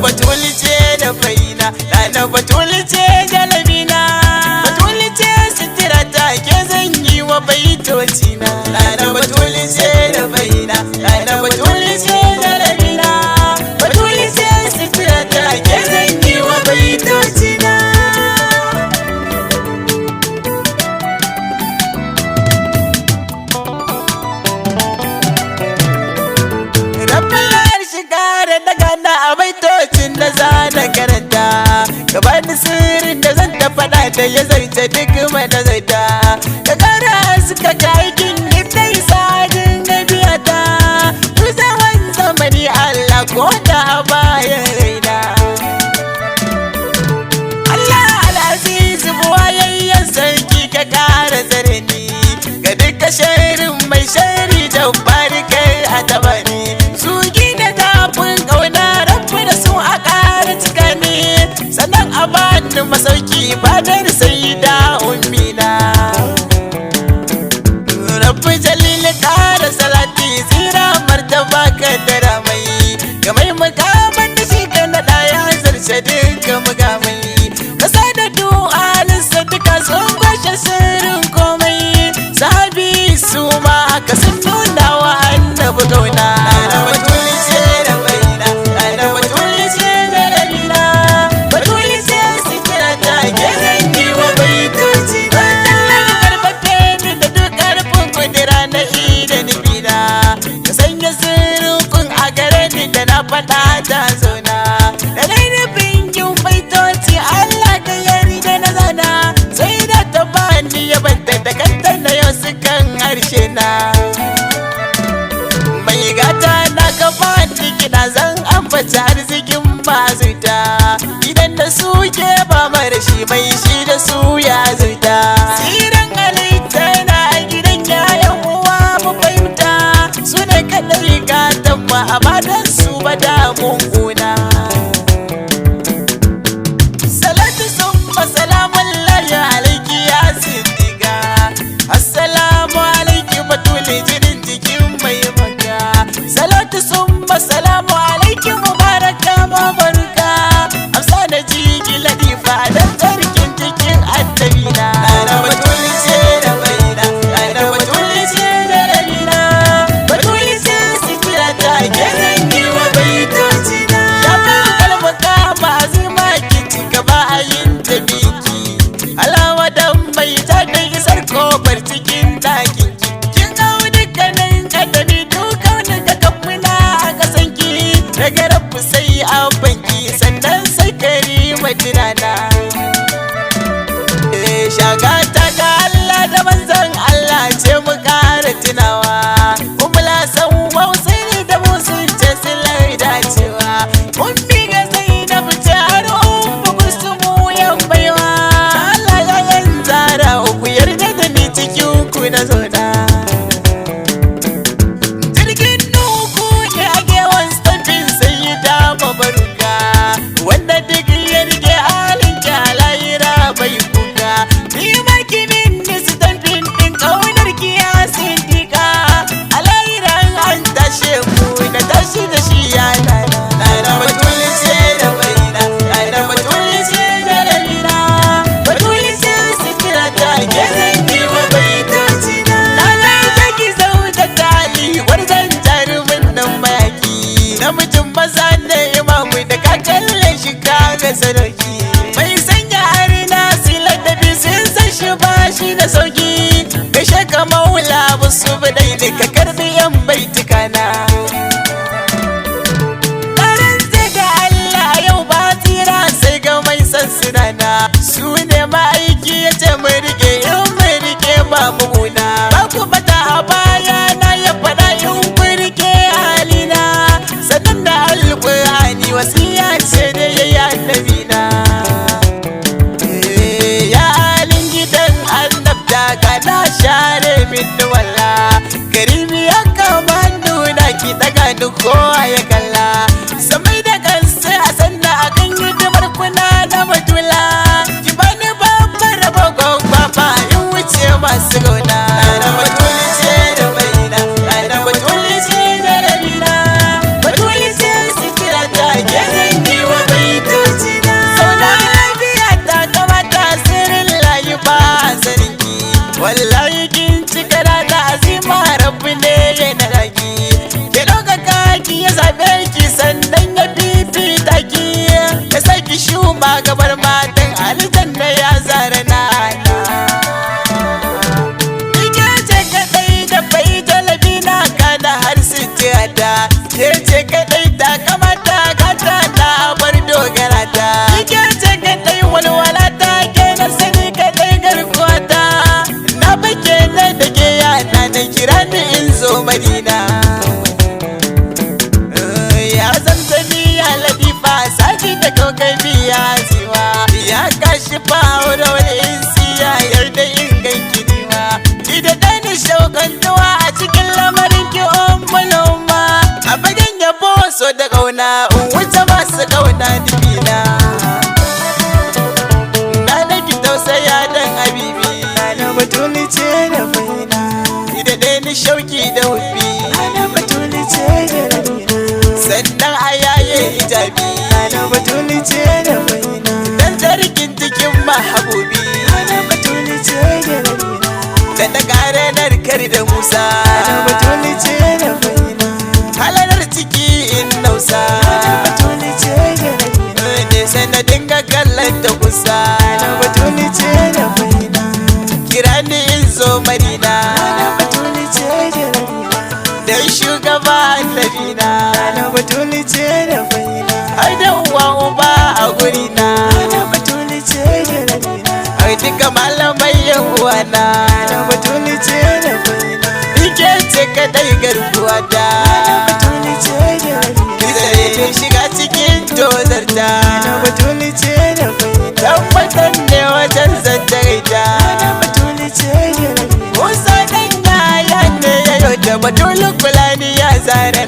Batuli ce da faina, Nana Batuli ce jalabina, Batuli ce sitira ta ke zan yi wa baitocina. Nana Batuli ce da faina, Nana Batuli ce jalabina, Batuli ce sitira ta ke zan yi wa baitocina. Rabbar shiga da daga na a baitocin da za na karanta, gabanin sirrin da zan ta faɗa da ya zaita duk manazarta, ka kara suka kayakin ita isa dinga biya ta, kusurwan zamani Allah ko da a bayan raina. Allah al'aziz buwayayyen sarki ka kara tsare ni ga duka sharrin mai shari da barikar a taba ni, su gina tafin ƙauna rabu da su a ƙara cika ni, sannan a bani masauki fadar sai da ummina. Rabbi jalil ƙara salati tsira martaba kaddara mai, ga mai mukaman da shi ka naɗa ya zarce duka mukamai, kasa da du'alinsa duka sun kwashe sirrin komai, sahabi su ma aka sun nuna wa annabi gauna. Nana Batuli ce da faina, Nana Batuli ce da rabina, Batuli ce sitira ta ke zan yi wa baitoci na. Allah karfafe ni da duk ƙarfin kudura na ida nufina, ka sanya sirrin kun a gare ni da na faɗa ta zauna, da na nufin yin baitoci Allah ka yarda na zana, sai da ta bani yabanta da kanta na yau sukan harshe na. Mai gata na gaba kina zan ambata arzikin mazuta, idan da suke ba mara shi mai shi da su ya zuta. Tsiran halitta na a gidan yayan uwa mu fahimta, su ne kaɗai gatan ma a badan su ba damun kuna. Salatu summa salamun lahi alaiki ya siddiqa, assalamu alaiki Batuli jinin jikin mai maka, salatu summa salamu alaiki mubaraka mabarka, amsa da jiki ladifa dan tsarkin jikin addabina. Nana Batuli ce da faina, Nana Batuli ce da rabina, Batuli ce sitira ta ke zan yi wa baitocina. Ya fi kalmaka ma'azima ki ci gaba a yin tabiki, alawa dan mai ta da isar kofar cikin ɗakin ki, kin hau dukkanin kadami dukan daga kafina a kasanki, daga rabu sai a banki sannan sai kari matinana. Shagata ga Allah da manzan Allah ce mu ƙara tunawa, umla san wausai da musun ce silar dacewa, ummi ga Zainab ce har ummu kusumu yan baiwa, Allah ya yan zara ku yarda da ni cikin ku na zona. Jirgin nuku ne a gewan stampin sai yi dama baruka, wanda duk ya rike halin kyalayira bai kuka, ni maki min ni stampin din kaunar kiyasin dika, alayiran an tashe mu da tashi da shi ya nana. Nana Batuli ce da faina, Nana Batuli ce da rabina, Batuli ce sitira ta ke zan yi wa baitocina. Nana ita ki zau da tali warzan jarumin nan mayaki, namijin maza da imamu da ka kalle shi ka ga sadauki, mai sanya harina silar da bisin san shi ba shi da sauki, gashe ka maula musu bidai da ka karbi yan baitukana. Sunana su ne ma'aiki ya ce mu rike in mu rike ba mu guna, ba ku bata a baya na ya faɗa in ku rike halina, sannan da alƙur'ani wasiya ce da ya yi annabina. Ya halin gidan annabta ka na share min walla, karimi ya kama nuna ki daga ni kowa ya kalla, samai da kansa a sanna akan hidimar kuna na Batula, ki bani babbar bagon baba in wuce masu gauna. Nana Batuli ce da faina, Nana Batuli ce da rabina, Batuli ce sitira ta ke zan yi wa kai biya ziwa ya kashi fa'ura wani insi ya yarda in ganki niwa ki da ɗani shaukantuwa a cikin lamarin ki umma a bagen yabo so da ƙauna in wuce masu ƙauna dubina na naki tausaya dan habibi Ana Batuli ce da baina, ki da ɗani shauki da hubbi Ana Batuli ce da rabina, sannan a yaye hijabi Ana Batuli ce da baina, dan zargin cikin mahabubi Ana Batuli ce da rabina, da na ƙara narkar da musa Ana Batuli ce da baina, halalar ciki in nausa Ana Batuli ce da rabina, ne sanadin ga kallon ta kusa Ana Batuli ce da baina, kira ni in zo madina Ana Batuli ce da rabina, dan shugaba annabina Ana Batuli ce da baina, har da uwa uba a gurina Ana Batuli ce da rabina, har duka malamai yan uwana Ana Batuli ce da baina, ike ce kadai garkuwa da Ana Batuli ce da rabina, Kizaye shiga cikin tozarta Ana Batuli ce da baina, tabbatar ne wajen zantarta Ana Batuli ce da rabina, Musa ɗan yaya ne ya yau da batulun kulani ya zara